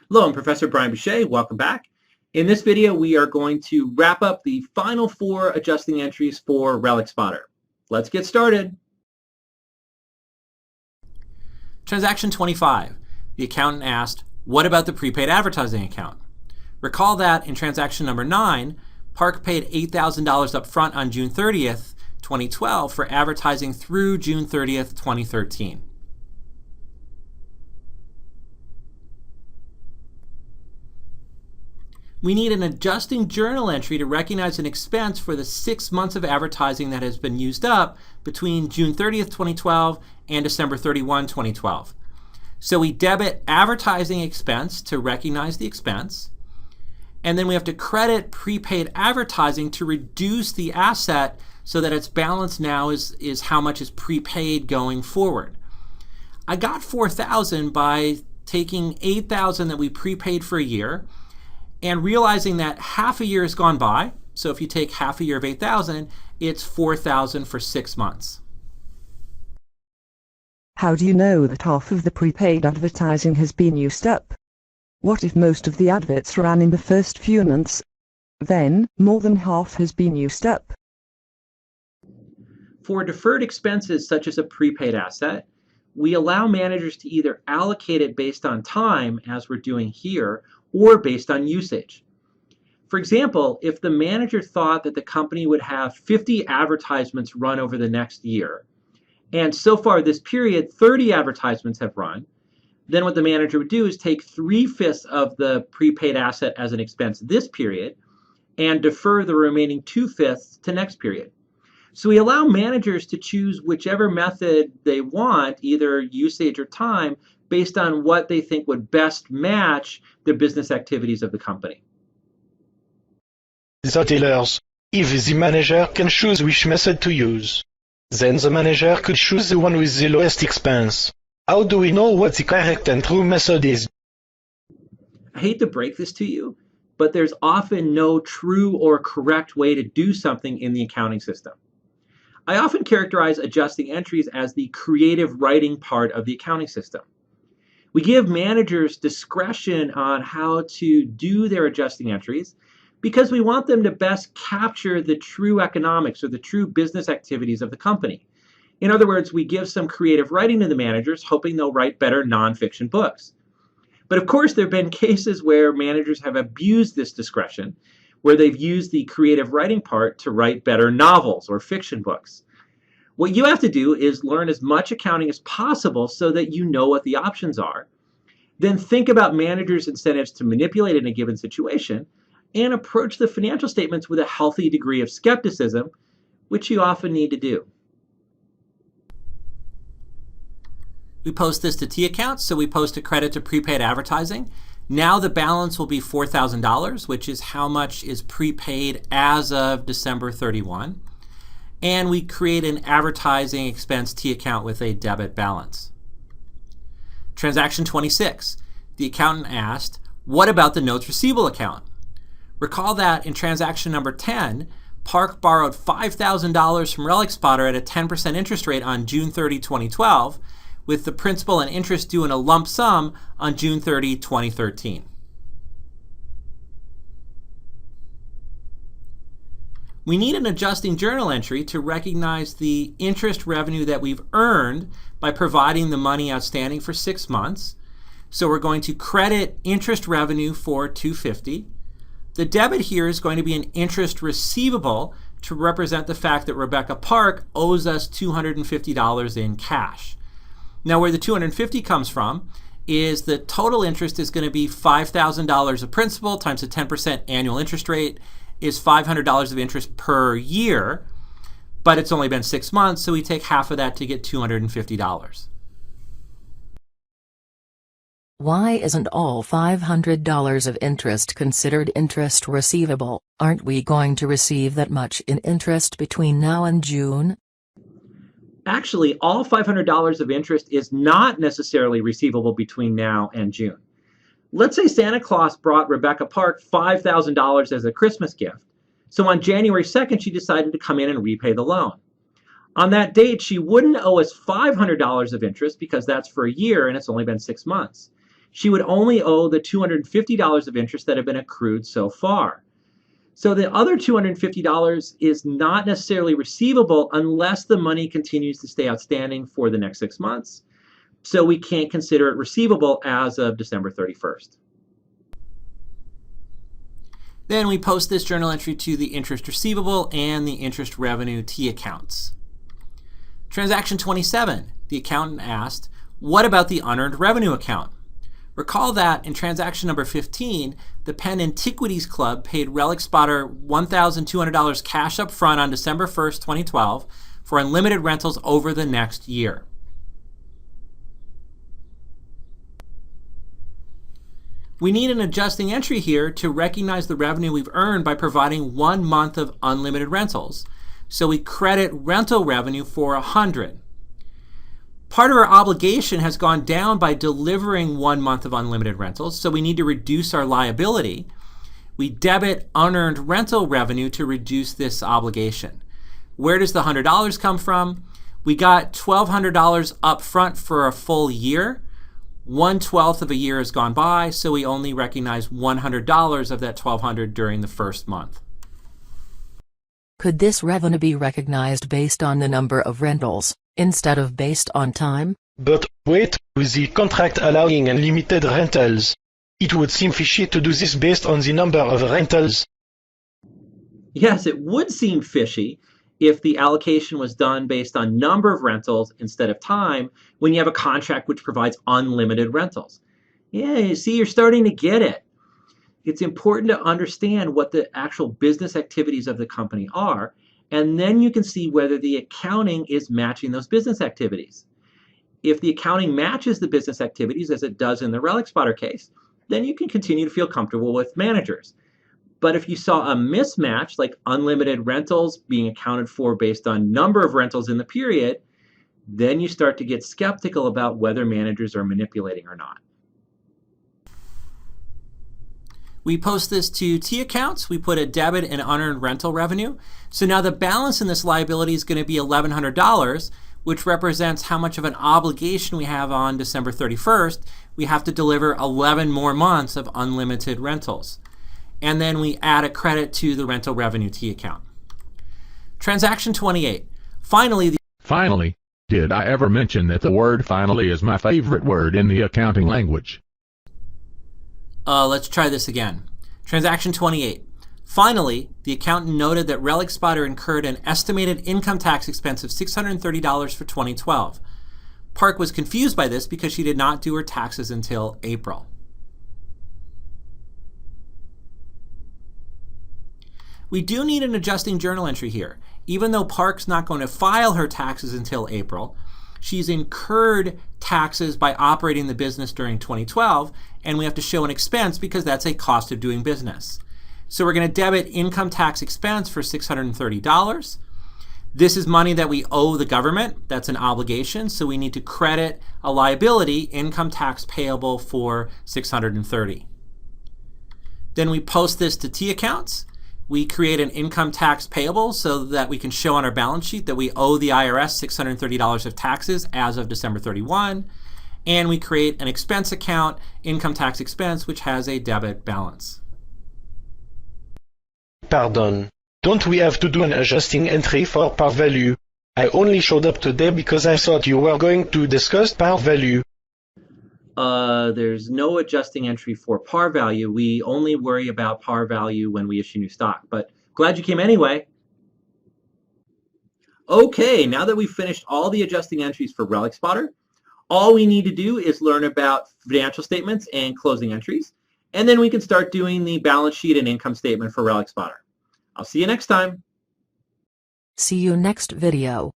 Hello, I'm Professor Brian Boucher. Welcome back. In this video, we are going to wrap up the final four adjusting entries for Relic Spotter. Let's get started. Transaction 25. The accountant asked, what about the prepaid advertising account? Recall that in transaction number 9, Park paid $8,000 up front on June 30th, 2012 for advertising through June 30th, 2013. We need an adjusting journal entry to recognize an expense for the 6 months of advertising that has been used up between June 30th, 2012 and December 31, 2012. So we debit advertising expense to recognize the expense, and then we have to credit prepaid advertising to reduce the asset so that its balance now is how much is prepaid going forward. I got $4,000 by taking $8,000 that we prepaid for a year and realizing that half a year has gone by. So if you take half a year of $8,000, it's $4,000 for 6 months. How do you know that half of the prepaid advertising has been used up? What if most of the adverts ran in the first few months? Then, more than half has been used up. For deferred expenses such as a prepaid asset, we allow managers to either allocate it based on time, as we're doing here, or based on usage. For example, if the manager thought that the company would have 50 advertisements run over the next year, and so far this period 30 advertisements have run, then what the manager would do is take 3/5 of the prepaid asset as an expense this period and defer the remaining 2/5 to next period. So we allow managers to choose whichever method they want, either usage or time, based on what they think would best match the business activities of the company. The tellers, if the manager can choose which method to use, then the manager could choose the one with the lowest expense. How do we know what the correct and true method is? I hate to break this to you, but there's often no true or correct way to do something in the accounting system. I often characterize adjusting entries as the creative writing part of the accounting system. We give managers discretion on how to do their adjusting entries because we want them to best capture the true economics or the true business activities of the company. In other words, we give some creative writing to the managers, hoping they'll write better nonfiction books. But of course, there have been cases where managers have abused this discretion, where they've used the creative writing part to write better novels or fiction books. What you have to do is learn as much accounting as possible so that you know what the options are. Then think about managers' incentives to manipulate in a given situation and approach the financial statements with a healthy degree of skepticism, which you often need to do. We post this to T accounts, so we post a credit to prepaid advertising. Now the balance will be $4,000, which is how much is prepaid as of December 31. And we create an advertising expense T account with a debit balance. Transaction 26. The accountant asked, what about the notes receivable account? Recall that in transaction number 10, Park borrowed $5,000 from Relic Spotter at a 10% interest rate on June 30, 2012, with the principal and interest due in a lump sum on June 30, 2013. We need an adjusting journal entry to recognize the interest revenue that we've earned by providing the money outstanding for 6 months. So we're going to credit interest revenue for $250. The debit here is going to be an interest receivable to represent the fact that Rebecca Park owes us $250 in cash. Now where the $250 comes from is the total interest is going to be $5,000 of principal times a 10% annual interest rate is $500 of interest per year, but it's only been 6 months, so we take half of that to get $250. Why isn't all $500 of interest considered interest receivable? Aren't we going to receive that much in interest between now and June? Actually, all $500 of interest is not necessarily receivable between now and June. Let's say Santa Claus brought Rebecca Park $5,000 as a Christmas gift. So on January 2nd, she decided to come in and repay the loan. On that date, she wouldn't owe us $500 of interest because that's for a year and it's only been 6 months. she would only owe the $250 of interest that had been accrued so far. So the other $250 is not necessarily receivable unless the money continues to stay outstanding for the next 6 months. So we can't consider it receivable as of December 31st. Then we post this journal entry to the interest receivable and the interest revenue T accounts. Transaction 27, the accountant asked, what about the unearned revenue account? Recall that in transaction number 15, the Penn Antiquities Club paid Relic Spotter $1,200 cash up front on December 1st, 2012 for unlimited rentals over the next year. We need an adjusting entry here to recognize the revenue we've earned by providing 1 month of unlimited rentals. So we credit rental revenue for $100. Part of our obligation has gone down by delivering 1 month of unlimited rentals, so we need to reduce our liability. We debit unearned rental revenue to reduce this obligation. Where does the $100 come from? We got $1,200 up front for a full year. 1/12 of a year has gone by, so we only recognize $100 of that $1,200 during the first month. Could this revenue be recognized based on the number of rentals, instead of based on time? But wait, with the contract allowing unlimited rentals, it would seem fishy to do this based on the number of rentals. Yes, it would seem fishy if the allocation was done based on number of rentals instead of time when you have a contract which provides unlimited rentals. Yeah, you see, you're starting to get it. It's important to understand what the actual business activities of the company are, and then you can see whether the accounting is matching those business activities. If the accounting matches the business activities as it does in the Relic Spotter case, then you can continue to feel comfortable with managers. But if you saw a mismatch, like unlimited rentals being accounted for based on number of rentals in the period, then you start to get skeptical about whether managers are manipulating or not. We post this to T accounts. We put a debit and unearned rental revenue. So now the balance in this liability is going to be $1,100, which represents how much of an obligation we have on December 31st. We have to deliver 11 more months of unlimited rentals. And then we add a credit to the rental revenue T account. Transaction 28. Finally, did I ever mention that the word finally is my favorite word in the accounting language? Let's try this again. Transaction 28. Finally, the accountant noted that Relic Spotter incurred an estimated income tax expense of $630 for 2012. Park was confused by this because she did not do her taxes until April. We do need an adjusting journal entry here. Even though Park's not going to file her taxes until April, she's incurred taxes by operating the business during 2012, and we have to show an expense because that's a cost of doing business. So we're going to debit income tax expense for $630. This is money that we owe the government. That's an obligation, so we need to credit a liability, income tax payable for $630. Then we post this to T accounts. We create an income tax payable so that we can show on our balance sheet that we owe the IRS $630 of taxes as of December 31. And we create an expense account, income tax expense, which has a debit balance. Pardon. Don't we have to do an adjusting entry for par value? I only showed up today because I thought you were going to discuss par value. There's no adjusting entry for par value. We only worry about par value when we issue new stock, but glad you came anyway. Okay, now that we've finished all the adjusting entries for Relic Spotter, all we need to do is learn about financial statements and closing entries, and then we can start doing the balance sheet and income statement for Relic Spotter. I'll see you next time. See you next video.